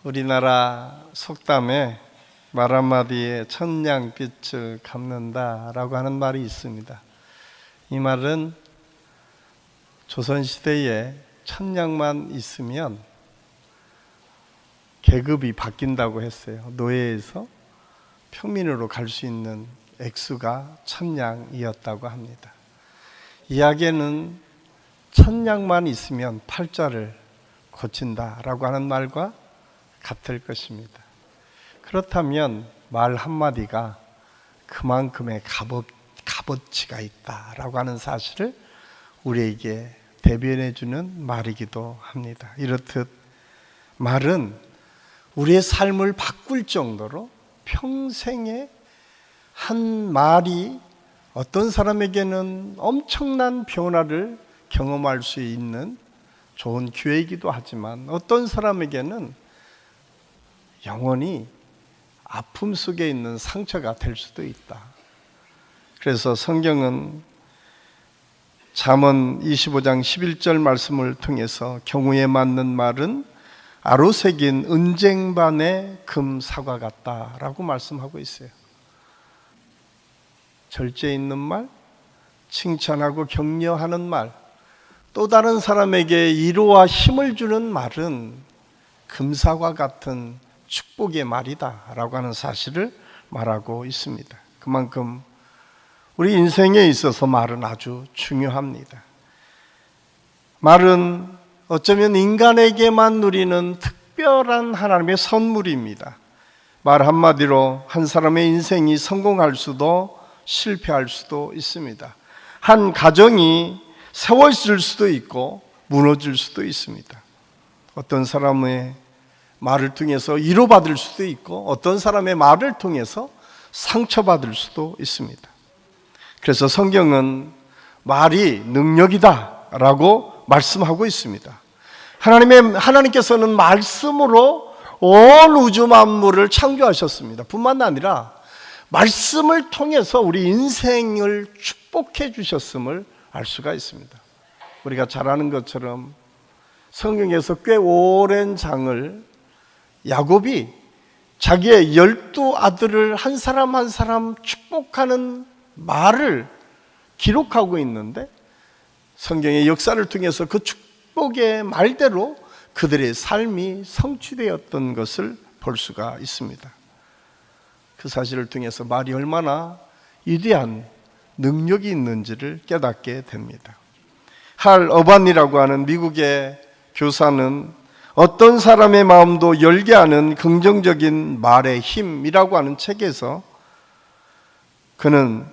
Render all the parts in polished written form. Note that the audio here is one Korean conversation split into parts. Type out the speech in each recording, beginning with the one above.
우리나라 속담에 말 한마디에 천냥빛을 갚는다라고 하는 말이 있습니다. 이 말은 조선시대에 천냥만 있으면 계급이 바뀐다고 했어요. 노예에서 평민으로 갈 수 있는 액수가 천냥이었다고 합니다. 이야기는 천냥만 있으면 팔자를 고친다라고 하는 말과 같을 것입니다. 그렇다면 말 한마디가 그만큼의 값어치가 있다라고 하는 사실을 우리에게 대변해 주는 말이기도 합니다. 이렇듯 말은 우리의 삶을 바꿀 정도로 평생에 한 말이 어떤 사람에게는 엄청난 변화를 경험할 수 있는 좋은 기회이기도 하지만 어떤 사람에게는 영원히 아픔 속에 있는 상처가 될 수도 있다. 그래서 성경은 잠언 25장 11절 말씀을 통해서 경우에 맞는 말은 아로새긴 은쟁반의 금사과 같다라고 말씀하고 있어요. 절제 있는 말, 칭찬하고 격려하는 말, 또 다른 사람에게 위로와 힘을 주는 말은 금사과 같은 축복의 말이다라고 하는 사실을 말하고 있습니다. 그만큼 우리 인생에 있어서 말은 아주 중요합니다. 말은 어쩌면 인간에게만 누리는 특별한 하나님의 선물입니다. 말 한마디로 한 사람의 인생이 성공할 수도 실패할 수도 있습니다. 한 가정이 세워질 수도 있고 무너질 수도 있습니다. 어떤 사람의 말을 통해서 위로받을 수도 있고 어떤 사람의 말을 통해서 상처받을 수도 있습니다. 그래서 성경은 말이 능력이다 라고 말씀하고 있습니다. 하나님께서는 말씀으로 온 우주 만물을 창조하셨습니다. 뿐만 아니라 말씀을 통해서 우리 인생을 축복해 주셨음을 알 수가 있습니다. 우리가 잘 아는 것처럼 성경에서 꽤 오랜 장을 야곱이 자기의 12 아들을 한 사람 한 사람 축복하는 말을 기록하고 있는데 성경의 역사를 통해서 그 축복의 말대로 그들의 삶이 성취되었던 것을 볼 수가 있습니다. 그 사실을 통해서 말이 얼마나 위대한 능력이 있는지를 깨닫게 됩니다. 할 어반이라고 하는 미국의 교사는 어떤 사람의 마음도 열게 하는 긍정적인 말의 힘이라고 하는 책에서 그는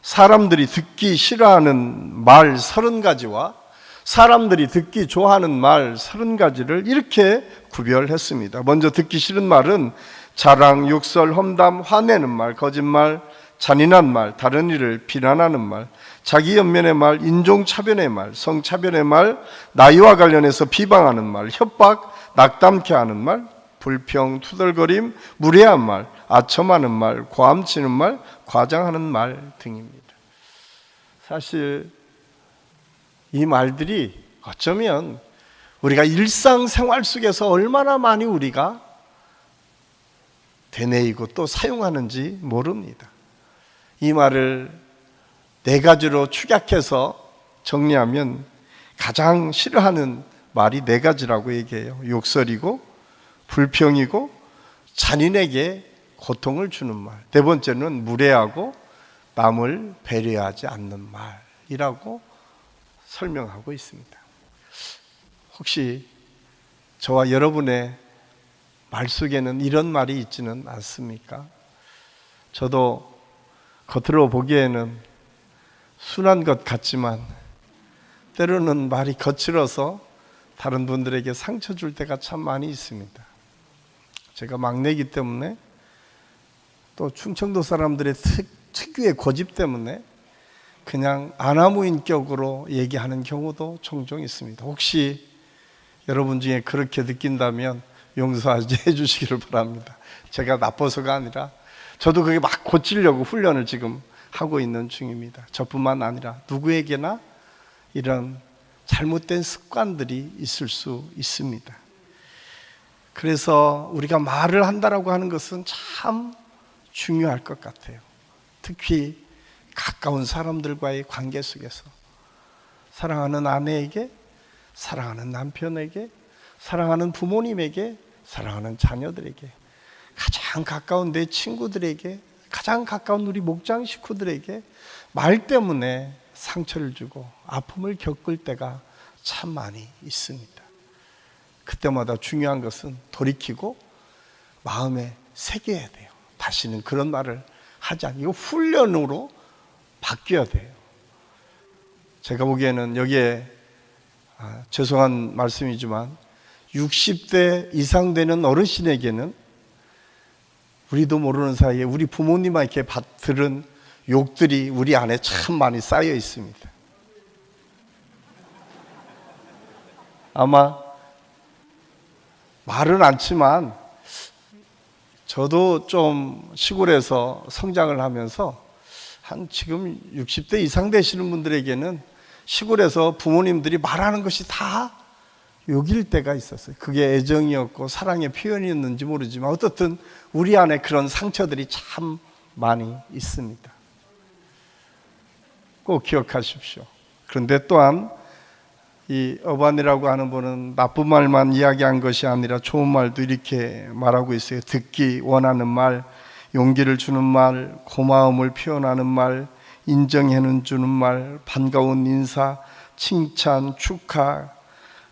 사람들이 듣기 싫어하는 말 30가지와 사람들이 듣기 좋아하는 말 30가지를 이렇게 구별했습니다. 먼저 듣기 싫은 말은 자랑, 욕설, 험담, 화내는 말, 거짓말, 잔인한 말, 다른 이를 비난하는 말, 자기 연면의 말, 인종차별의 말, 성차별의 말, 나이와 관련해서 비방하는 말, 협박, 낙담케 하는 말, 불평, 투덜거림, 무례한 말, 아첨하는 말, 고함치는 말, 과장하는 말 등입니다. 사실 이 말들이 어쩌면 우리가 일상생활 속에서 얼마나 많이 우리가 되뇌이고 또 사용하는지 모릅니다. 이 말을 4가지로 축약해서 정리하면 가장 싫어하는 말이 4가지라고 얘기해요. 욕설이고 불평이고 잔인에게 고통을 주는 말, 4번째는 무례하고 남을 배려하지 않는 말이라고 설명하고 있습니다. 혹시 저와 여러분의 말 속에는 이런 말이 있지는 않습니까? 저도 겉으로 보기에는 순한 것 같지만 때로는 말이 거칠어서 다른 분들에게 상처 줄 때가 참 많이 있습니다. 제가 막내이기 때문에 또 충청도 사람들의 특유의 고집 때문에 그냥 아나무인격으로 얘기하는 경우도 종종 있습니다. 혹시 여러분 중에 그렇게 느낀다면 용서해 주시기를 바랍니다. 제가 나빠서가 아니라 저도 그게 막 고치려고 훈련을 지금 하고 있는 중입니다. 저뿐만 아니라 누구에게나 이런 잘못된 습관들이 있을 수 있습니다. 그래서 우리가 말을 한다라고 하는 것은 참 중요할 것 같아요. 특히 가까운 사람들과의 관계 속에서 사랑하는 아내에게, 사랑하는 남편에게, 사랑하는 부모님에게, 사랑하는 자녀들에게, 가장 가까운 내 친구들에게, 가장 가까운 우리 목장 식구들에게 말 때문에 상처를 주고 아픔을 겪을 때가 참 많이 있습니다. 그때마다 중요한 것은 돌이키고 마음에 새겨야 돼요. 다시는 그런 말을 하지 않고, 이거 훈련으로 바뀌어야 돼요. 제가 보기에는 여기에 죄송한 말씀이지만 60대 이상 되는 어르신에게는 우리도 모르는 사이에 우리 부모님에게 들은 욕들이 우리 안에 참 많이 쌓여 있습니다. 아마 말은 않지만 저도 좀 시골에서 성장을 하면서 한 지금 60대 이상 되시는 분들에게는 시골에서 부모님들이 말하는 것이 다 욕일 때가 있었어요. 그게 애정이었고 사랑의 표현이었는지 모르지만 어떻든 우리 안에 그런 상처들이 참 많이 있습니다. 꼭 기억하십시오. 그런데 또한 이 어반이라고 하는 분은 나쁜 말만 이야기한 것이 아니라 좋은 말도 이렇게 말하고 있어요. 듣기 원하는 말, 용기를 주는 말, 고마움을 표현하는 말, 인정해 주는 말, 반가운 인사, 칭찬, 축하,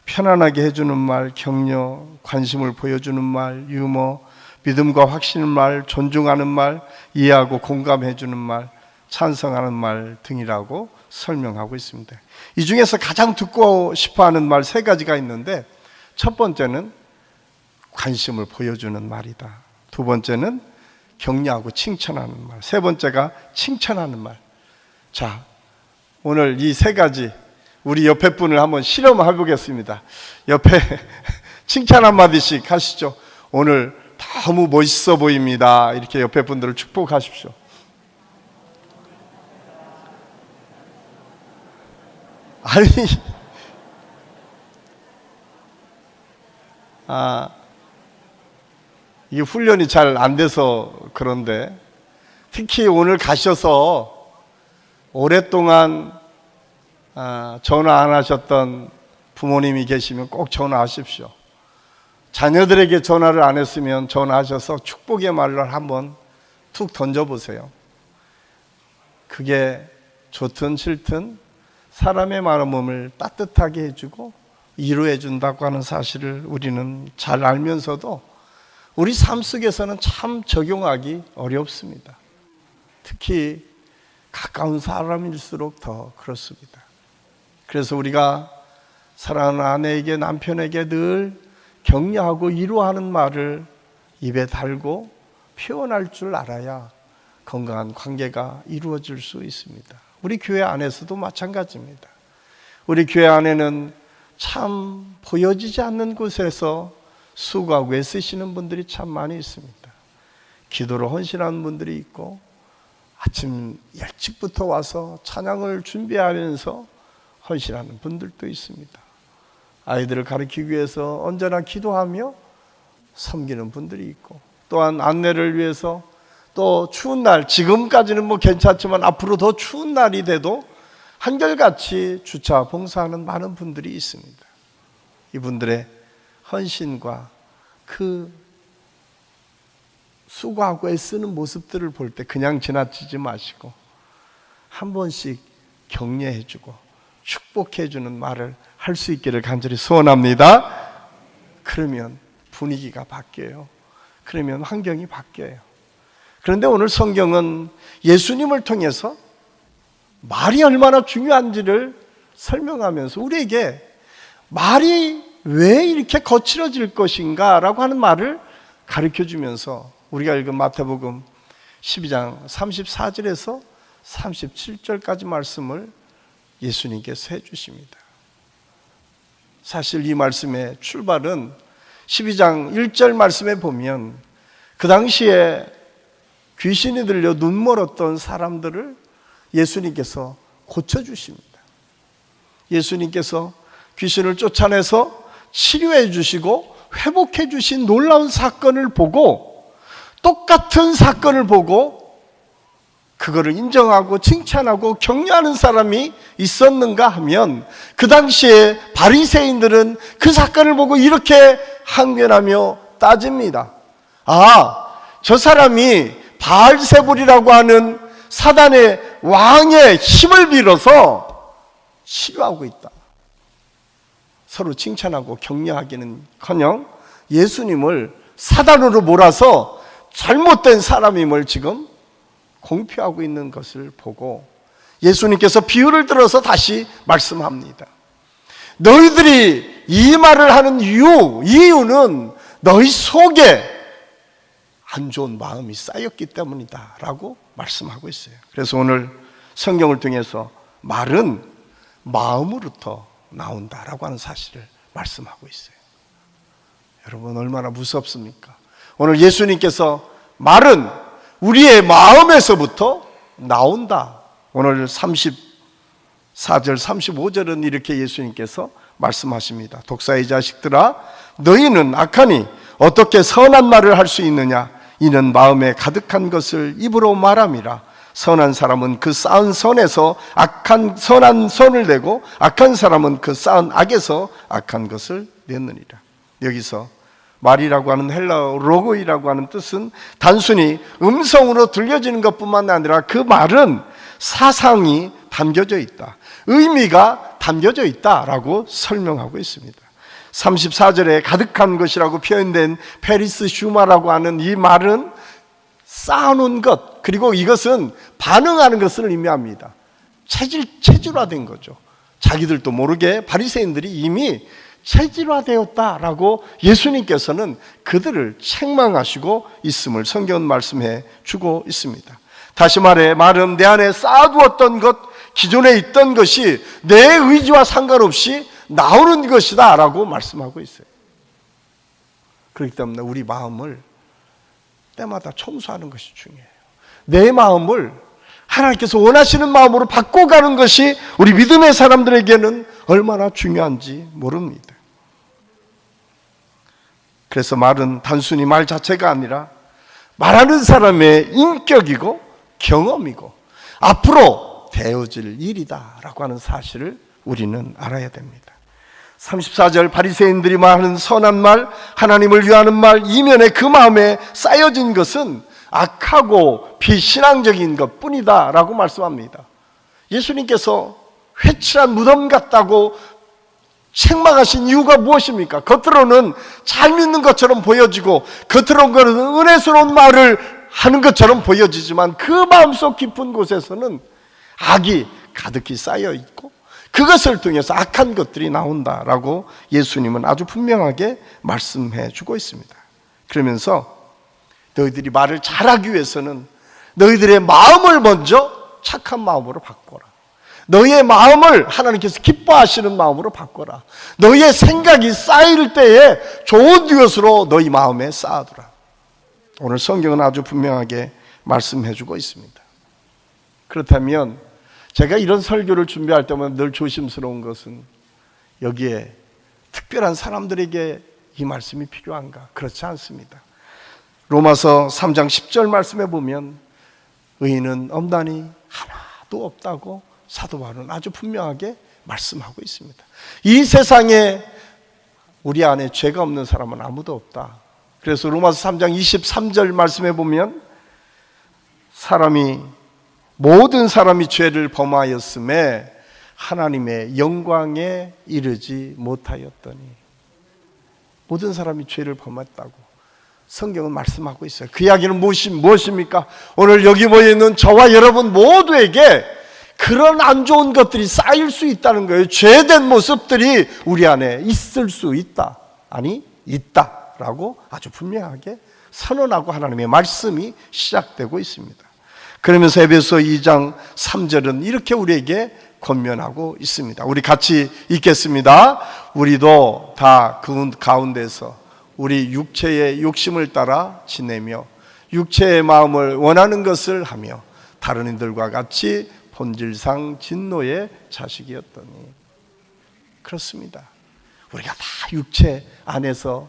편안하게 해주는 말, 격려, 관심을 보여주는 말, 유머, 믿음과 확신의 말, 존중하는 말, 이해하고 공감해 주는 말, 찬성하는 말 등이라고 설명하고 있습니다. 이 중에서 가장 듣고 싶어하는 말 3가지가 있는데, 첫 번째는 관심을 보여주는 말이다. 두 번째는 격려하고 칭찬하는 말, 세 번째가 칭찬하는 말. 자, 오늘 이 3가지 우리 옆에 분을 한번 실험해 보겠습니다. 옆에 칭찬 한마디씩 하시죠. 오늘 너무 멋있어 보입니다. 이렇게 옆에 분들을 축복하십시오. 아니, 이게 훈련이 잘 안 돼서 그런데, 특히 오늘 가셔서 오랫동안 전화 안 하셨던 부모님이 계시면 꼭 전화하십시오. 자녀들에게 전화를 안 했으면 전화하셔서 축복의 말을 한번 툭 던져보세요. 그게 좋든 싫든 사람의 마음을 따뜻하게 해주고 위로해 준다고 하는 사실을 우리는 잘 알면서도 우리 삶 속에서는 참 적용하기 어렵습니다. 특히 가까운 사람일수록 더 그렇습니다. 그래서 우리가 사랑하는 아내에게, 남편에게 늘 격려하고 위로하는 말을 입에 달고 표현할 줄 알아야 건강한 관계가 이루어질 수 있습니다. 우리 교회 안에서도 마찬가지입니다. 우리 교회 안에는 참 보여지지 않는 곳에서 수고하고 애쓰시는 분들이 참 많이 있습니다. 기도로 헌신하는 분들이 있고, 아침 일찍부터 와서 찬양을 준비하면서 헌신하는 분들도 있습니다. 아이들을 가르치기 위해서 언제나 기도하며 섬기는 분들이 있고, 또한 안내를 위해서 또 추운 날, 지금까지는 뭐 괜찮지만 앞으로 더 추운 날이 돼도 한결같이 주차 봉사하는 많은 분들이 있습니다. 이분들의 헌신과 그 수고하고 애쓰는 모습들을 볼 때 그냥 지나치지 마시고 한 번씩 격려해주고 축복해주는 말을 할 수 있기를 간절히 소원합니다. 그러면 분위기가 바뀌어요. 그러면 환경이 바뀌어요. 그런데 오늘 성경은 예수님을 통해서 말이 얼마나 중요한지를 설명하면서 우리에게 말이 왜 이렇게 거칠어질 것인가 라고 하는 말을 가르쳐주면서 우리가 읽은 마태복음 12장 34절에서 37절까지 말씀을 예수님께서 해주십니다. 사실 이 말씀의 출발은 12장 1절 말씀에 보면 그 당시에 귀신이 들려 눈 멀었던 사람들을 예수님께서 고쳐주십니다. 예수님께서 귀신을 쫓아내서 치료해 주시고 회복해 주신 놀라운 사건을 보고, 똑같은 사건을 보고 그거를 인정하고 칭찬하고 격려하는 사람이 있었는가 하면, 그 당시에 바리새인들은 그 사건을 보고 이렇게 항변하며 따집니다. 저 사람이 바알세불이라고 하는 사단의 왕의 힘을 빌어서 치료하고 있다. 서로 칭찬하고 격려하기는커녕 예수님을 사단으로 몰아서 잘못된 사람임을 지금 공표하고 있는 것을 보고, 예수님께서 비유를 들어서 다시 말씀합니다. 너희들이 이 말을 하는 이유는 너희 속에 안 좋은 마음이 쌓였기 때문이다 라고 말씀하고 있어요. 그래서 오늘 성경을 통해서 말은 마음으로부터 나온다라고 하는 사실을 말씀하고 있어요. 여러분, 얼마나 무섭습니까? 오늘 예수님께서 말은 우리의 마음에서부터 나온다. 오늘 34절 35절은 이렇게 예수님께서 말씀하십니다. 독사의 자식들아, 너희는 악하니 어떻게 선한 말을 할 수 있느냐? 이는 마음에 가득한 것을 입으로 말함이라. 선한 사람은 그 쌓은 선에서 선한 선을 내고, 악한 사람은 그 쌓은 악에서 악한 것을 내느니라. 여기서 말이라고 하는 헬라어 로고이라고 하는 뜻은 단순히 음성으로 들려지는 것뿐만 아니라 그 말은 사상이 담겨져 있다, 의미가 담겨져 있다라고 설명하고 있습니다. 34절에 가득한 것이라고 표현된 페리스 슈마라고 하는 이 말은 쌓아놓은 것, 그리고 이것은 반응하는 것을 의미합니다. 체질화된 거죠. 자기들도 모르게 바리새인들이 이미 체질화되었다라고 예수님께서는 그들을 책망하시고 있음을 성경은 말씀해 주고 있습니다. 다시 말해, 말은 내 안에 쌓아두었던 것, 기존에 있던 것이 내 의지와 상관없이 나오는 것이다 라고 말씀하고 있어요. 그렇기 때문에 우리 마음을 때마다 청소하는 것이 중요해요. 내 마음을 하나님께서 원하시는 마음으로 바꿔가는 것이 우리 믿음의 사람들에게는 얼마나 중요한지 모릅니다. 그래서 말은 단순히 말 자체가 아니라 말하는 사람의 인격이고 경험이고 앞으로 되어질 일이다 라고 하는 사실을 우리는 알아야 됩니다. 34절, 바리새인들이 말하는 선한 말, 하나님을 위하는 말, 이면에 그 마음에 쌓여진 것은 악하고 비신앙적인 것 뿐이다 라고 말씀합니다. 예수님께서 회칠한 무덤 같다고 책망하신 이유가 무엇입니까? 겉으로는 잘 믿는 것처럼 보여지고, 겉으로는 은혜스러운 말을 하는 것처럼 보여지지만 그 마음속 깊은 곳에서는 악이 가득히 쌓여 있고, 그것을 통해서 악한 것들이 나온다라고 예수님은 아주 분명하게 말씀해 주고 있습니다. 그러면서 너희들이 말을 잘하기 위해서는 너희들의 마음을 먼저 착한 마음으로 바꿔라. 너희의 마음을 하나님께서 기뻐하시는 마음으로 바꿔라. 너희의 생각이 쌓일 때에 좋은 것으로 너희 마음에 쌓아두라. 오늘 성경은 아주 분명하게 말씀해 주고 있습니다. 그렇다면 제가 이런 설교를 준비할 때마다 늘 조심스러운 것은, 여기에 특별한 사람들에게 이 말씀이 필요한가? 그렇지 않습니다. 로마서 3장 10절 말씀에 보면 의인은 없나니 하나도 없다고 사도 바울은 아주 분명하게 말씀하고 있습니다. 이 세상에 우리 안에 죄가 없는 사람은 아무도 없다. 그래서 로마서 3장 23절 말씀에 보면 모든 사람이 죄를 범하였음에 하나님의 영광에 이르지 못하였더니, 모든 사람이 죄를 범했다고 성경은 말씀하고 있어요. 그 이야기는 무엇입니까? 오늘 여기 모여있는 저와 여러분 모두에게 그런 안 좋은 것들이 쌓일 수 있다는 거예요. 죄된 모습들이 우리 안에 있을 수 있다. 아니, 있다라고 아주 분명하게 선언하고 하나님의 말씀이 시작되고 있습니다. 그러면서 에베소 2장 3절은 이렇게 우리에게 권면하고 있습니다. 우리 같이 읽겠습니다. 우리도 다 그 가운데서 우리 육체의 욕심을 따라 지내며 육체의 마음을 원하는 것을 하며 다른 이들과 같이 본질상 진노의 자식이었더니. 그렇습니다. 우리가 다 육체 안에서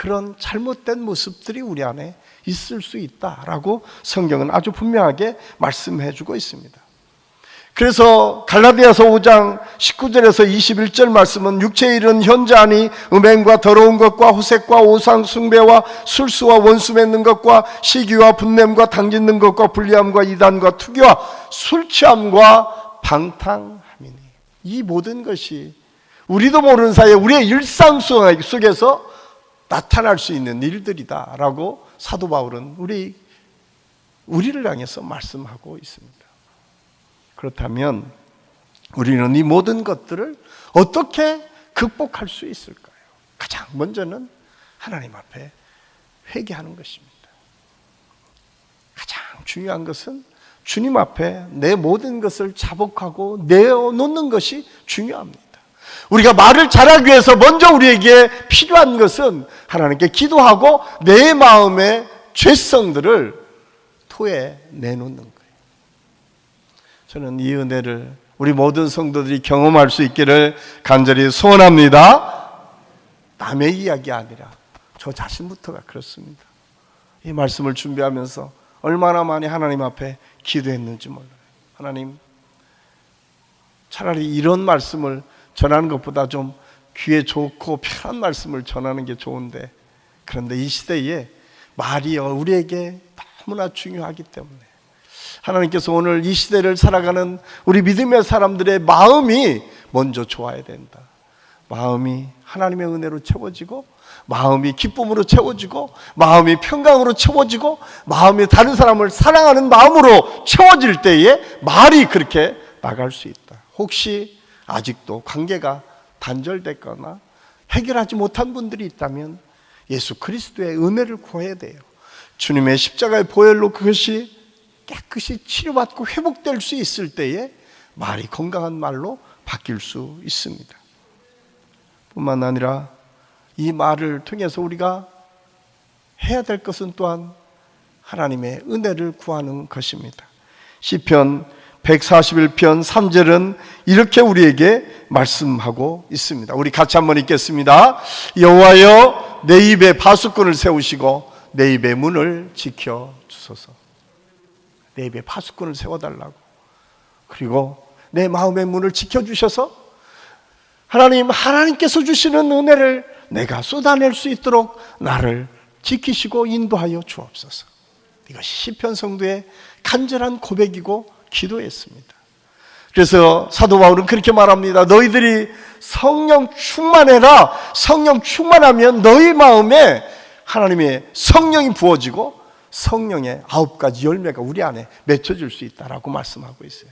그런 잘못된 모습들이 우리 안에 있을 수 있다라고 성경은 아주 분명하게 말씀해 주고 있습니다. 그래서 갈라디아서 5장 19절에서 21절 말씀은 육체의 일은 현저하니 음행과 더러운 것과 호색과 오상 숭배와 술수와 원수 맺는 것과 시기와 분냄과 당짓는 것과 불리함과 이단과 투기와 술 취함과 방탕함이니. 이 모든 것이 우리도 모르는 사이에 우리의 일상 속에서 나타날 수 있는 일들이다라고 사도 바울은 우리를 향해서 말씀하고 있습니다. 그렇다면 우리는 이 모든 것들을 어떻게 극복할 수 있을까요? 가장 먼저는 하나님 앞에 회개하는 것입니다. 가장 중요한 것은 주님 앞에 내 모든 것을 자복하고 내어놓는 것이 중요합니다. 우리가 말을 잘하기 위해서 먼저 우리에게 필요한 것은 하나님께 기도하고 내 마음의 죄성들을 토해 내놓는 거예요. 저는 이 은혜를 우리 모든 성도들이 경험할 수 있기를 간절히 소원합니다. 남의 이야기 아니라 저 자신부터가 그렇습니다. 이 말씀을 준비하면서 얼마나 많이 하나님 앞에 기도했는지 몰라요. 하나님, 차라리 이런 말씀을 전하는 것보다 좀 귀에 좋고 편한 말씀을 전하는 게 좋은데, 그런데 이 시대에 말이 우리에게 너무나 중요하기 때문에 하나님께서 오늘 이 시대를 살아가는 우리 믿음의 사람들의 마음이 먼저 좋아야 된다. 마음이 하나님의 은혜로 채워지고, 마음이 기쁨으로 채워지고, 마음이 평강으로 채워지고, 마음이 다른 사람을 사랑하는 마음으로 채워질 때에 말이 그렇게 나갈 수 있다. 혹시 아직도 관계가 단절됐거나 해결하지 못한 분들이 있다면 예수 그리스도의 은혜를 구해야 돼요. 주님의 십자가의 보혈로 그것이 깨끗이 치료받고 회복될 수 있을 때에 말이 건강한 말로 바뀔 수 있습니다. 뿐만 아니라 이 말을 통해서 우리가 해야 될 것은 또한 하나님의 은혜를 구하는 것입니다. 시편 141편 3절은 이렇게 우리에게 말씀하고 있습니다. 우리 같이 한번 읽겠습니다. 여호와여, 내 입에 파수꾼을 세우시고 내 입의 문을 지켜 주소서. 내 입에 파수꾼을 세워달라고. 그리고 내 마음의 문을 지켜주셔서 하나님께서 주시는 은혜를 내가 쏟아낼 수 있도록 나를 지키시고 인도하여 주옵소서. 이것이 시편 성도의 간절한 고백이고 기도였습니다. 그래서 사도 바울은 그렇게 말합니다. 너희들이 성령 충만해라. 성령 충만하면 너희 마음에 하나님의 성령이 부어지고 성령의 9가지 열매가 우리 안에 맺혀질 수 있다라고 말씀하고 있어요.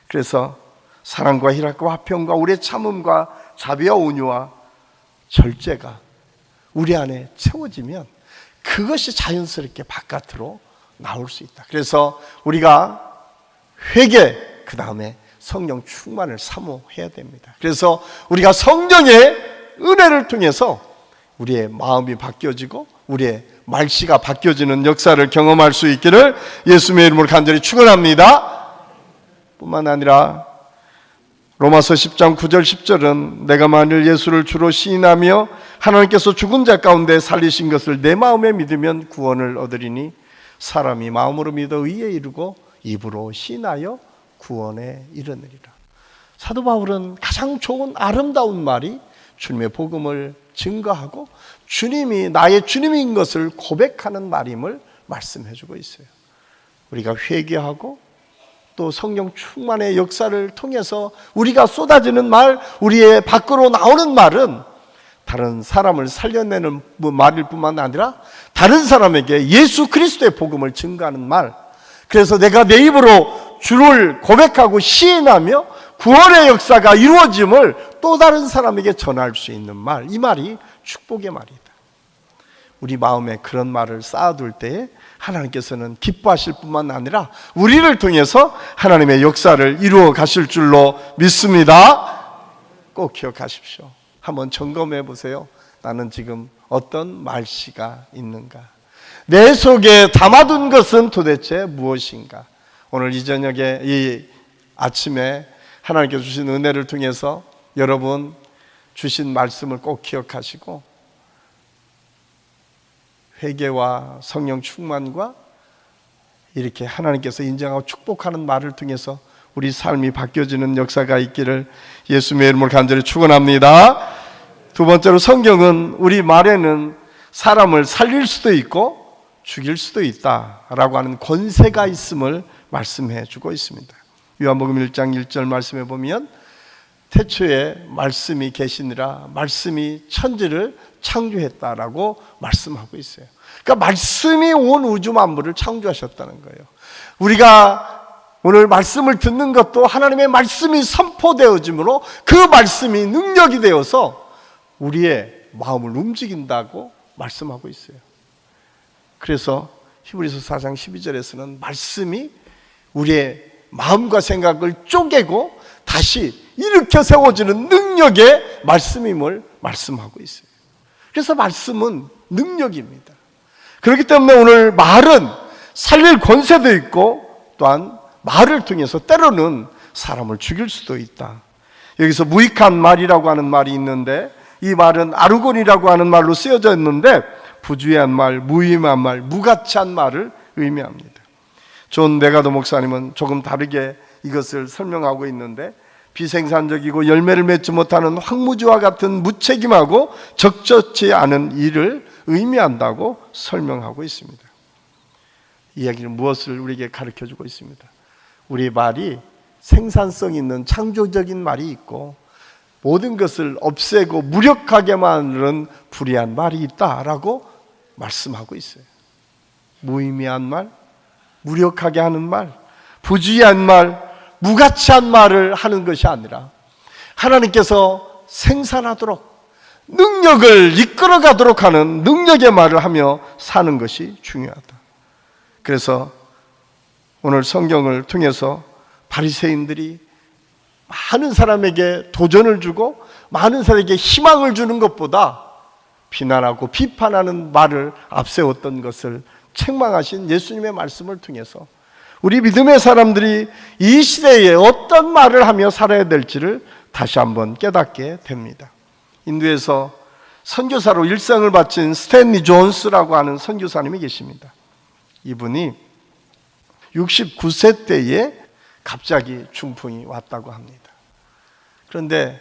그래서 사랑과 희락과 화평과 우리의 참음과 자비와 온유와 절제가 우리 안에 채워지면 그것이 자연스럽게 바깥으로 나올 수 있다. 그래서 우리가 회개, 그 다음에 성령 충만을 사모해야 됩니다. 그래서 우리가 성령의 은혜를 통해서 우리의 마음이 바뀌어지고 우리의 말씨가 바뀌어지는 역사를 경험할 수 있기를 예수님의 이름으로 간절히 축원합니다. 뿐만 아니라 로마서 10장 9절 10절은 내가 만일 예수를 주로 시인하며 하나님께서 죽은 자 가운데 살리신 것을 내 마음에 믿으면 구원을 얻으리니 사람이 마음으로 믿어 의에 이르고 입으로 시인하여 구원에 이르느니라. 사도 바울은 가장 좋은 아름다운 말이 주님의 복음을 증거하고 주님이 나의 주님인 것을 고백하는 말임을 말씀해 주고 있어요. 우리가 회개하고 또 성령 충만의 역사를 통해서 우리가 쏟아지는 말, 우리의 밖으로 나오는 말은 다른 사람을 살려내는 말일 뿐만 아니라 다른 사람에게 예수 그리스도의 복음을 증거하는 말. 그래서 내가 내 입으로 주를 고백하고 시인하며 구원의 역사가 이루어짐을 또 다른 사람에게 전할 수 있는 말, 이 말이 축복의 말이다. 우리 마음에 그런 말을 쌓아둘 때에 하나님께서는 기뻐하실 뿐만 아니라 우리를 통해서 하나님의 역사를 이루어 가실 줄로 믿습니다. 꼭 기억하십시오. 한번 점검해 보세요. 나는 지금 어떤 말씨가 있는가? 내 속에 담아둔 것은 도대체 무엇인가? 오늘 이 저녁에, 이 아침에 하나님께서 주신 은혜를 통해서 여러분 주신 말씀을 꼭 기억하시고 회개와 성령 충만과 이렇게 하나님께서 인정하고 축복하는 말을 통해서 우리 삶이 바뀌어지는 역사가 있기를 예수님의 이름으로 간절히 축원합니다. 두 번째로, 성경은 우리 말에는 사람을 살릴 수도 있고 죽일 수도 있다라고 하는 권세가 있음을 말씀해 주고 있습니다. 요한복음 1장 1절 말씀해 보면 태초에 말씀이 계시니라, 말씀이 천지를 창조했다라고 말씀하고 있어요. 그러니까 말씀이 온 우주 만물을 창조하셨다는 거예요. 우리가 오늘 말씀을 듣는 것도 하나님의 말씀이 선포되어짐으로 그 말씀이 능력이 되어서 우리의 마음을 움직인다고 말씀하고 있어요. 그래서 히브리서 4장 12절에서는 말씀이 우리의 마음과 생각을 쪼개고 다시 일으켜 세워지는 능력의 말씀임을 말씀하고 있어요. 그래서 말씀은 능력입니다. 그렇기 때문에 오늘 말은 살릴 권세도 있고 또한 말을 통해서 때로는 사람을 죽일 수도 있다. 여기서 무익한 말이라고 하는 말이 있는데, 이 말은 아르곤이라고 하는 말로 쓰여져 있는데 부주의한 말, 무의미한 말, 무가치한 말을 의미합니다. 존 메가더 목사님은 조금 다르게 이것을 설명하고 있는데, 비생산적이고 열매를 맺지 못하는 황무지와 같은 무책임하고 적절치 않은 일을 의미한다고 설명하고 있습니다. 이 이야기는 무엇을 우리에게 가르쳐주고 있습니다. 우리 말이 생산성 있는 창조적인 말이 있고 모든 것을 없애고 무력하게 만드는 불의한 말이 있다라고 말씀하고 있어요. 무의미한 말, 무력하게 하는 말, 부주의한 말, 무가치한 말을 하는 것이 아니라 하나님께서 생산하도록 능력을 이끌어가도록 하는 능력의 말을 하며 사는 것이 중요하다. 그래서 오늘 성경을 통해서 바리새인들이 많은 사람에게 도전을 주고 많은 사람에게 희망을 주는 것보다 비난하고 비판하는 말을 앞세웠던 것을 책망하신 예수님의 말씀을 통해서 우리 믿음의 사람들이 이 시대에 어떤 말을 하며 살아야 될지를 다시 한번 깨닫게 됩니다. 인도에서 선교사로 일생을 바친 스탠리 존스라고 하는 선교사님이 계십니다. 이분이 69세 때에 갑자기 중풍이 왔다고 합니다. 그런데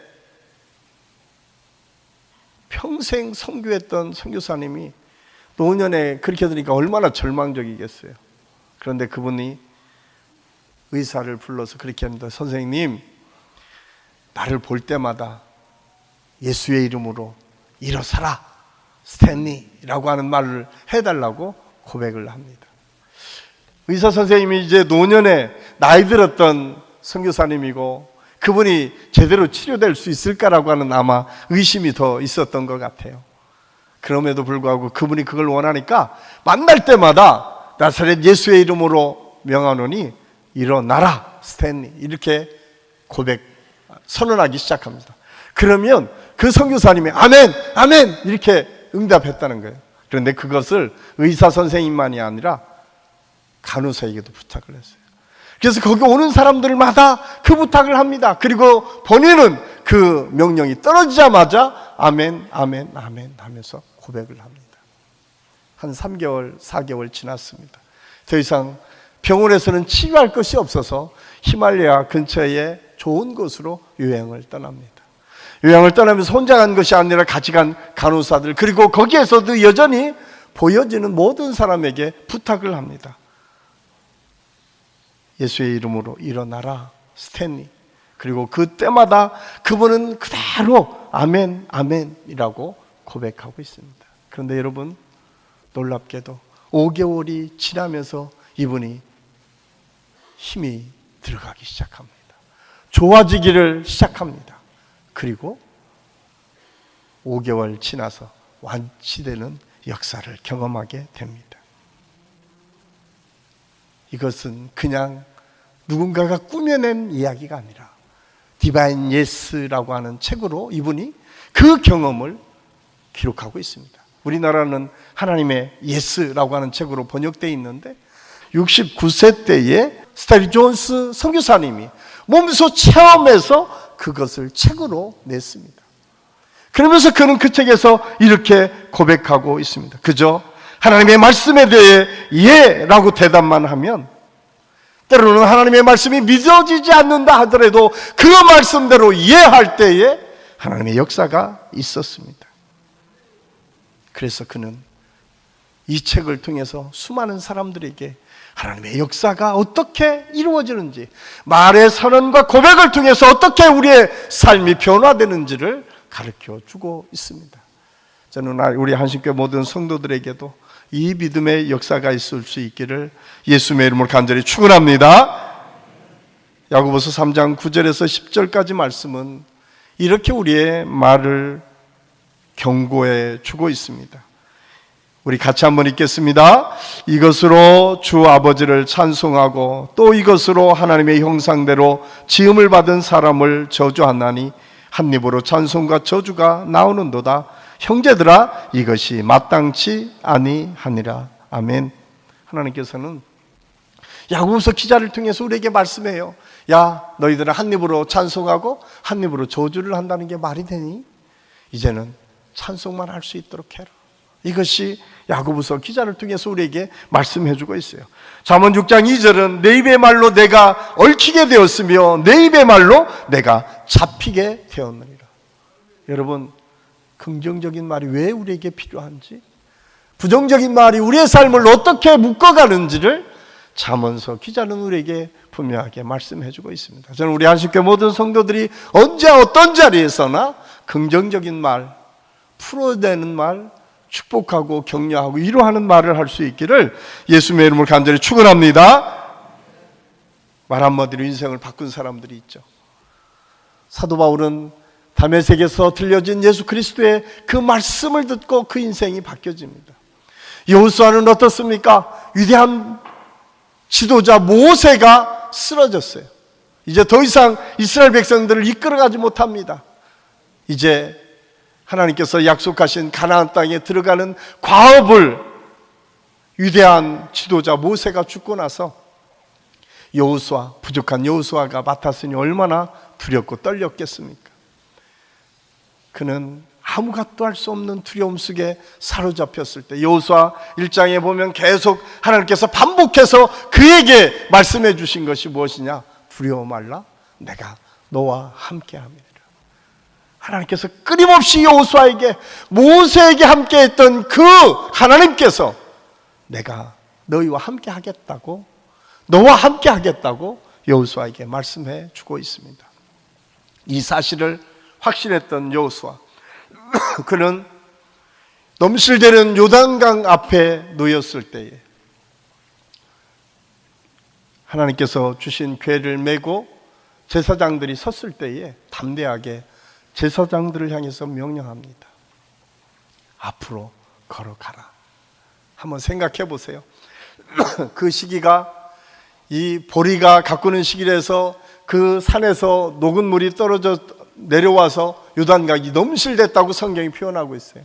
평생 선교했던 선교사님이 노년에 그렇게 되니까 얼마나 절망적이겠어요. 그런데 그분이 의사를 불러서 그렇게 합니다. 선생님, 나를 볼 때마다 예수의 이름으로 일어서라 스탠리라고 하는 말을 해달라고 고백을 합니다. 의사 선생님이 이제 노년에 나이 들었던 선교사님이고 그분이 제대로 치료될 수 있을까라고 하는 아마 의심이 더 있었던 것 같아요. 그럼에도 불구하고 그분이 그걸 원하니까 만날 때마다 나사렛 예수의 이름으로 명하노니 일어나라 스탠리, 이렇게 선언하기 시작합니다. 그러면 그 선교사님이 아멘 아멘 이렇게 응답했다는 거예요. 그런데 그것을 의사 선생님만이 아니라 간호사에게도 부탁을 했어요. 그래서 거기 오는 사람들마다 그 부탁을 합니다. 그리고 본인은 그 명령이 떨어지자마자 아멘 아멘 아멘 하면서 고백을 합니다. 한 3개월 4개월 지났습니다. 더 이상 병원에서는 치료할 것이 없어서 히말라야 근처에 좋은 곳으로 요양을 떠납니다. 요양을 떠나면서 혼자 간 것이 아니라 같이 간 간호사들, 그리고 거기에서도 여전히 보여지는 모든 사람에게 부탁을 합니다. 예수의 이름으로 일어나라 스탠리. 그리고 그때마다 그분은 그대로 아멘 아멘이라고 고백하고 있습니다. 그런데 여러분, 놀랍게도 5개월이 지나면서 이분이 힘이 들어가기 시작합니다. 좋아지기를 시작합니다. 그리고 5개월 지나서 완치되는 역사를 경험하게 됩니다. 이것은 그냥 누군가가 꾸며낸 이야기가 아니라 디바인 예스라고 하는 책으로 이분이 그 경험을 기록하고 있습니다. 우리나라는 하나님의 예스라고 하는 책으로 번역되어 있는데 69세 때에 스탠리 존스 선교사님이 몸소 체험해서 그것을 책으로 냈습니다. 그러면서 그는 그 책에서 이렇게 고백하고 있습니다. 그저 하나님의 말씀에 대해 예라고 대답만 하면, 때로는 하나님의 말씀이 믿어지지 않는다 하더라도 그 말씀대로 예할 때에 하나님의 역사가 있었습니다. 그래서 그는 이 책을 통해서 수많은 사람들에게 하나님의 역사가 어떻게 이루어지는지, 말의 선언과 고백을 통해서 어떻게 우리의 삶이 변화되는지를 가르쳐 주고 있습니다. 저는 우리 한신교회 모든 성도들에게도 이 믿음의 역사가 있을 수 있기를 예수님의 이름으로 간절히 축원합니다. 야고보서 3장 9절에서 10절까지 말씀은 이렇게 우리의 말을 경고해 주고 있습니다. 우리 같이 한번 읽겠습니다. 이것으로 주 아버지를 찬송하고 또 이것으로 하나님의 형상대로 지음을 받은 사람을 저주하나니 한 입으로 찬송과 저주가 나오는도다. 형제들아, 이것이 마땅치 아니하니라. 아멘. 하나님께서는 야고보서 기자를 통해서 우리에게 말씀해요. 야, 너희들은 한 입으로 찬송하고 한 입으로 저주를 한다는 게 말이 되니? 이제는 찬송만 할 수 있도록 해라. 이것이 야고보서 기자를 통해서 우리에게 말씀해 주고 있어요. 잠언 6장 2절은 내 입의 말로 내가 얽히게 되었으며 내 입의 말로 내가 잡히게 되었느니라. 여러분, 긍정적인 말이 왜 우리에게 필요한지, 부정적인 말이 우리의 삶을 어떻게 묶어가는지를 잠언서 기자는 우리에게 분명하게 말씀해 주고 있습니다. 저는 우리 한식교회 모든 성도들이 언제 어떤 자리에서나 긍정적인 말, 풀어내는 말, 축복하고 격려하고 위로하는 말을 할 수 있기를 예수님의 이름으로 간절히 축원합니다. 말 한마디로 인생을 바꾼 사람들이 있죠. 사도 바울은 다메섹에서 들려진 예수 그리스도의 그 말씀을 듣고 그 인생이 바뀌어집니다. 여호수아는 어떻습니까? 위대한 지도자 모세가 쓰러졌어요. 이제 더 이상 이스라엘 백성들을 이끌어가지 못합니다. 이제 하나님께서 약속하신 가나안 땅에 들어가는 과업을 위대한 지도자 모세가 죽고 나서 여호수아, 부족한 여호수아가 맡았으니 얼마나 두렵고 떨렸겠습니까? 그는 아무것도 할 수 없는 두려움 속에 사로잡혔을 때, 여호수아 1장에 보면 계속 하나님께서 반복해서 그에게 말씀해 주신 것이 무엇이냐? 두려워 말라, 내가 너와 함께함이라. 하나님께서 끊임없이 여호수아에게, 모세에게 함께했던 그 하나님께서 내가 너희와 함께 하겠다고, 너와 함께 하겠다고 여호수아에게 말씀해 주고 있습니다. 이 사실을 확신했던 여호수아, 그는 넘실대는 요단강 앞에 놓였을 때에 하나님께서 주신 궤를 메고 제사장들이 섰을 때에 담대하게 제사장들을 향해서 명령합니다. 앞으로 걸어가라. 한번 생각해 보세요. 그 시기가 이 보리가 가꾸는 시기라서 그 산에서 녹은 물이 떨어져 내려와서 요단강이 넘실댔다고 성경이 표현하고 있어요.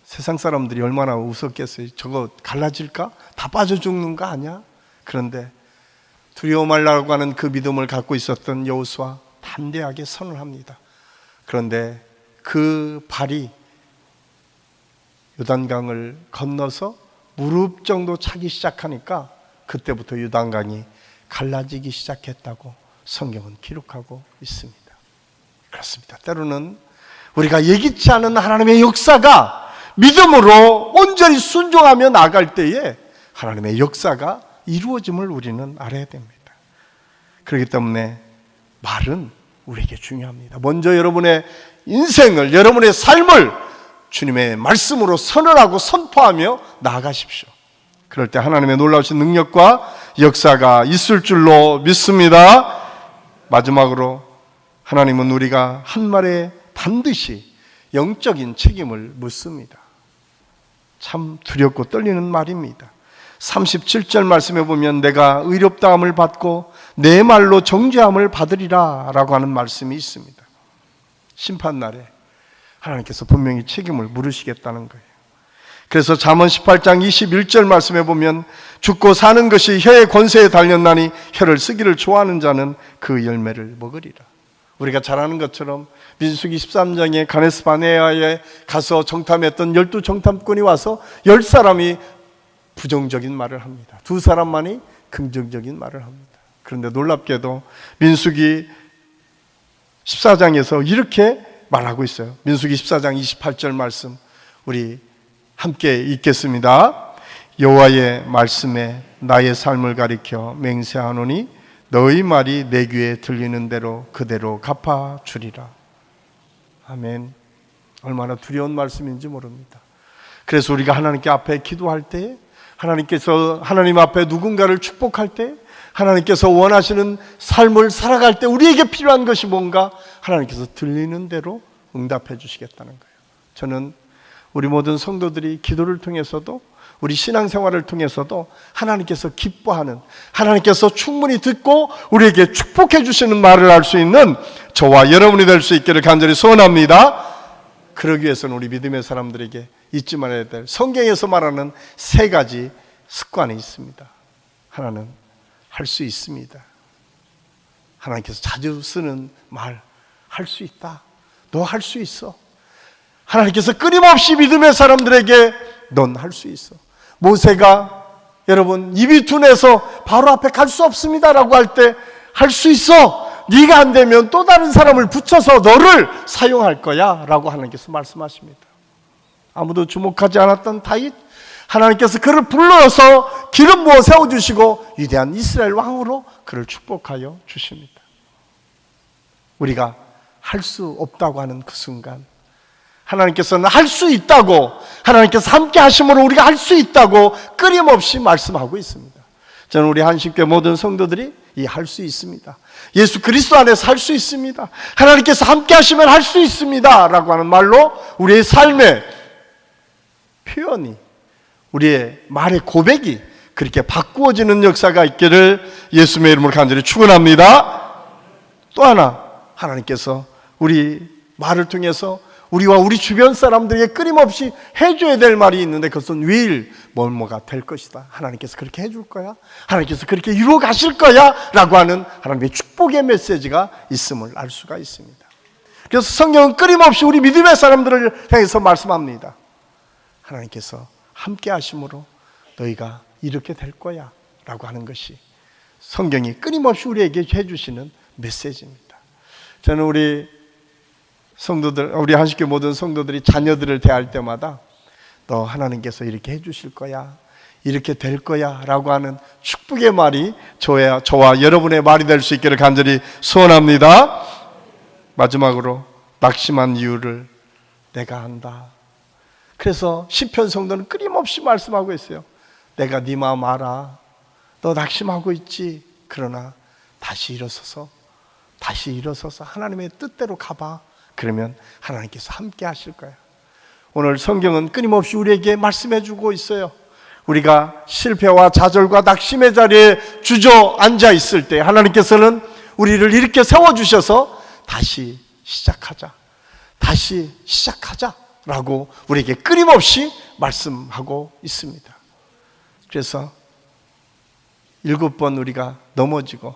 세상 사람들이 얼마나 웃었겠어요. 저거 갈라질까? 다 빠져 죽는 거 아니야? 그런데 두려워 말라고 하는 그 믿음을 갖고 있었던 여호수아, 담대하게 선을 합니다. 그런데 그 발이 요단강을 건너서 무릎 정도 차기 시작하니까 그때부터 요단강이 갈라지기 시작했다고 성경은 기록하고 있습니다. 그렇습니다. 때로는 우리가 예기치 않은 하나님의 역사가 믿음으로 온전히 순종하며 나갈 때에 하나님의 역사가 이루어짐을 우리는 알아야 됩니다. 그렇기 때문에 말은 우리에게 중요합니다. 먼저 여러분의 인생을, 여러분의 삶을 주님의 말씀으로 선언하고 선포하며 나아가십시오. 그럴 때 하나님의 놀라우신 능력과 역사가 있을 줄로 믿습니다. 마지막으로 하나님은 우리가 한 말에 반드시 영적인 책임을 묻습니다. 참 두렵고 떨리는 말입니다. 37절 말씀에 보면 내가 의롭다함을 받고 내 말로 정죄함을 받으리라 라고 하는 말씀이 있습니다. 심판날에 하나님께서 분명히 책임을 물으시겠다는 거예요. 그래서 잠언 18장 21절 말씀에 보면 죽고 사는 것이 혀의 권세에 달렸나니 혀를 쓰기를 좋아하는 자는 그 열매를 먹으리라. 우리가 잘 아는 것처럼 민수기 13장에 가데스 바네아에 가서 정탐했던 12 정탐꾼이 와서 10사람이 부정적인 말을 합니다. 2사람만이 긍정적인 말을 합니다. 그런데 놀랍게도 민수기 14장에서 이렇게 말하고 있어요. 민수기 14장 28절 말씀 우리 함께 읽겠습니다. 여호와의 말씀에 나의 삶을 가리켜 맹세하노니 너희 말이 내 귀에 들리는 대로 그대로 갚아주리라. 아멘. 얼마나 두려운 말씀인지 모릅니다. 그래서 우리가 하나님께 앞에 기도할 때, 하나님께서 하나님 앞에 누군가를 축복할 때, 하나님께서 원하시는 삶을 살아갈 때 우리에게 필요한 것이 뭔가 하나님께서 들리는 대로 응답해 주시겠다는 거예요. 저는 우리 모든 성도들이 기도를 통해서도 우리 신앙생활을 통해서도 하나님께서 기뻐하는, 하나님께서 충분히 듣고 우리에게 축복해 주시는 말을 할 수 있는 저와 여러분이 될 수 있기를 간절히 소원합니다. 그러기 위해서는 우리 믿음의 사람들에게 잊지 말아야 될 성경에서 말하는 3가지 습관이 있습니다. 하나는 할 수 있습니다. 하나님께서 자주 쓰는 말, 할 수 있다. 너 할 수 있어. 하나님께서 끊임없이 믿음의 사람들에게 넌 할 수 있어. 모세가 여러분 입이 둔해서 바로 앞에 갈 수 없습니다라고 할 때 할 수 있어. 네가 안 되면 또 다른 사람을 붙여서 너를 사용할 거야 라고 하나님께서 말씀하십니다. 아무도 주목하지 않았던 다윗, 하나님께서 그를 불러서 기름 부어 세워주시고 위대한 이스라엘 왕으로 그를 축복하여 주십니다. 우리가 할 수 없다고 하는 그 순간 하나님께서는 할 수 있다고, 하나님께서 함께 하심으로 우리가 할 수 있다고 끊임없이 말씀하고 있습니다. 저는 우리 한식교회 모든 성도들이 이 할 수 있습니다, 예수 그리스도 안에서 할 수 있습니다, 하나님께서 함께 하시면 할 수 있습니다 라고 하는 말로 우리의 삶의 표현이, 우리의 말의 고백이 그렇게 바꾸어지는 역사가 있기를 예수님의 이름으로 간절히 축원합니다. 또 하나, 하나님께서 우리 말을 통해서 우리와 우리 주변 사람들에게 끊임없이 해줘야 될 말이 있는데 그것은 will, 뭐뭐가 될 것이다. 하나님께서 그렇게 해줄 거야. 하나님께서 그렇게 이루어 가실 거야 라고 하는 하나님의 축복의 메시지가 있음을 알 수가 있습니다. 그래서 성경은 끊임없이 우리 믿음의 사람들을 향해서 말씀합니다. 하나님께서 함께 하심으로 너희가 이렇게 될 거야 라고 하는 것이 성경이 끊임없이 우리에게 해주시는 메시지입니다. 저는 우리 성도들, 우리 한식교 모든 성도들이 자녀들을 대할 때마다 너 하나님께서 이렇게 해주실 거야, 이렇게 될 거야 라고 하는 축복의 말이 저와 여러분의 말이 될 수 있기를 간절히 소원합니다. 마지막으로 낙심한 이유를 내가 안다. 그래서 시편 성도는 끊임없이 말씀하고 있어요. 내가 네 마음 알아. 너 낙심하고 있지. 그러나 다시 일어서서 하나님의 뜻대로 가봐. 그러면 하나님께서 함께 하실 거야. 오늘 성경은 끊임없이 우리에게 말씀해 주고 있어요. 우리가 실패와 좌절과 낙심의 자리에 주저앉아 있을 때 하나님께서는 우리를 이렇게 세워주셔서 다시 시작하자 라고 우리에게 끊임없이 말씀하고 있습니다. 그래서 7번 우리가 넘어지고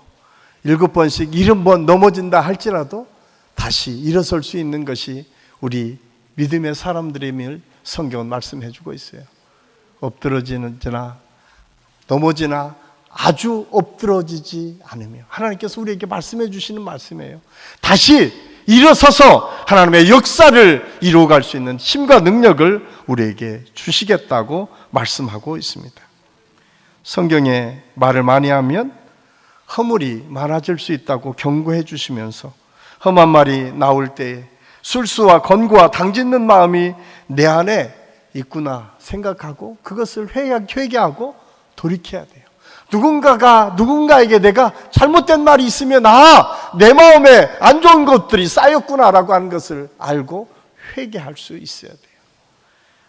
7번씩 70번 넘어진다 할지라도 다시 일어설 수 있는 것이 우리 믿음의 사람들임을 성경은 말씀해 주고 있어요. 엎드러지나 넘어지나 아주 엎드러지지 않으며, 하나님께서 우리에게 말씀해 주시는 말씀이에요. 다시 일어서서 하나님의 역사를 이루어갈 수 있는 힘과 능력을 우리에게 주시겠다고 말씀하고 있습니다. 성경에 말을 많이 하면 허물이 많아질 수 있다고 경고해 주시면서 험한 말이 나올 때에 술수와 권고와 당짓는 마음이 내 안에 있구나 생각하고 그것을 회개하고 돌이켜야 돼요. 누군가에게 내가 잘못된 말이 있으면 내 마음에 안 좋은 것들이 쌓였구나라고 하는 것을 알고 회개할 수 있어야 돼요.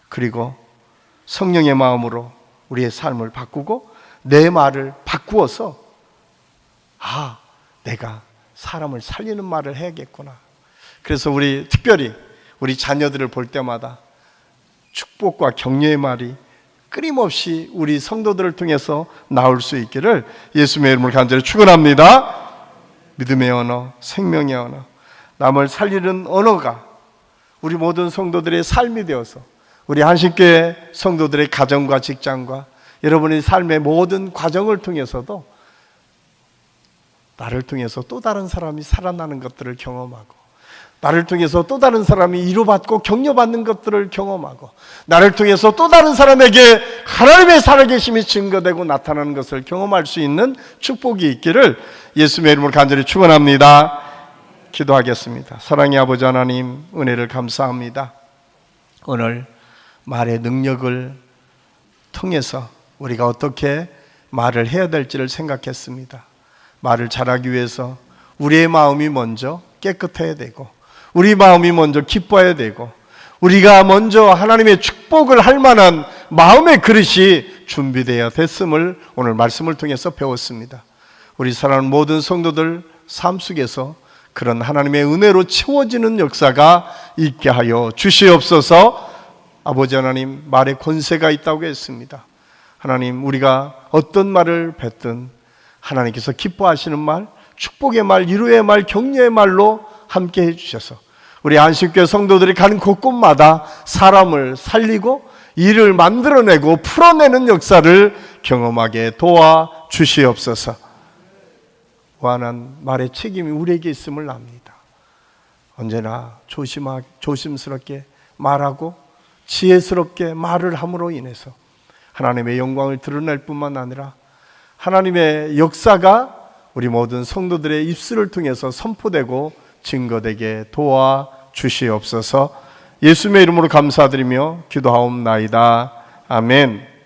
그리고 성령의 마음으로 우리의 삶을 바꾸고 내 말을 바꾸어서 내가 사람을 살리는 말을 해야겠구나. 그래서 특별히 우리 자녀들을 볼 때마다 축복과 격려의 말이 끊임없이 우리 성도들을 통해서 나올 수 있기를 예수님의 이름으로 간절히 축원합니다. 믿음의 언어, 생명의 언어, 남을 살리는 언어가 우리 모든 성도들의 삶이 되어서 우리 한식교회 성도들의 가정과 직장과 여러분의 삶의 모든 과정을 통해서도 나를 통해서 또 다른 사람이 살아나는 것들을 경험하고, 나를 통해서 또 다른 사람이 위로받고 격려받는 것들을 경험하고, 나를 통해서 또 다른 사람에게 하나님의 살아계심이 증거되고 나타나는 것을 경험할 수 있는 축복이 있기를 예수님의 이름으로 간절히 축원합니다. 기도하겠습니다. 사랑의 아버지 하나님, 은혜를 감사합니다. 오늘 말의 능력을 통해서 우리가 어떻게 말을 해야 될지를 생각했습니다. 말을 잘하기 위해서 우리의 마음이 먼저 깨끗해야 되고, 우리 마음이 먼저 기뻐야 되고, 우리가 먼저 하나님의 축복을 할 만한 마음의 그릇이 준비되어야 됐음을 오늘 말씀을 통해서 배웠습니다. 우리 사랑하는 모든 성도들 삶 속에서 그런 하나님의 은혜로 채워지는 역사가 있게 하여 주시옵소서. 아버지 하나님, 말에 권세가 있다고 했습니다. 하나님, 우리가 어떤 말을 뱉든 하나님께서 기뻐하시는 말, 축복의 말, 위로의 말, 격려의 말로 함께 해주셔서 우리 안식교회 성도들이 가는 곳곳마다 사람을 살리고 일을 만들어내고 풀어내는 역사를 경험하게 도와주시옵소서. 완한 말의 책임이 우리에게 있음을 압니다. 언제나 조심스럽게 말하고 지혜스럽게 말을 함으로 인해서 하나님의 영광을 드러낼 뿐만 아니라 하나님의 역사가 우리 모든 성도들의 입술을 통해서 선포되고 증거되게 도와주시옵소서. 예수님의 이름으로 감사드리며 기도하옵나이다. 아멘.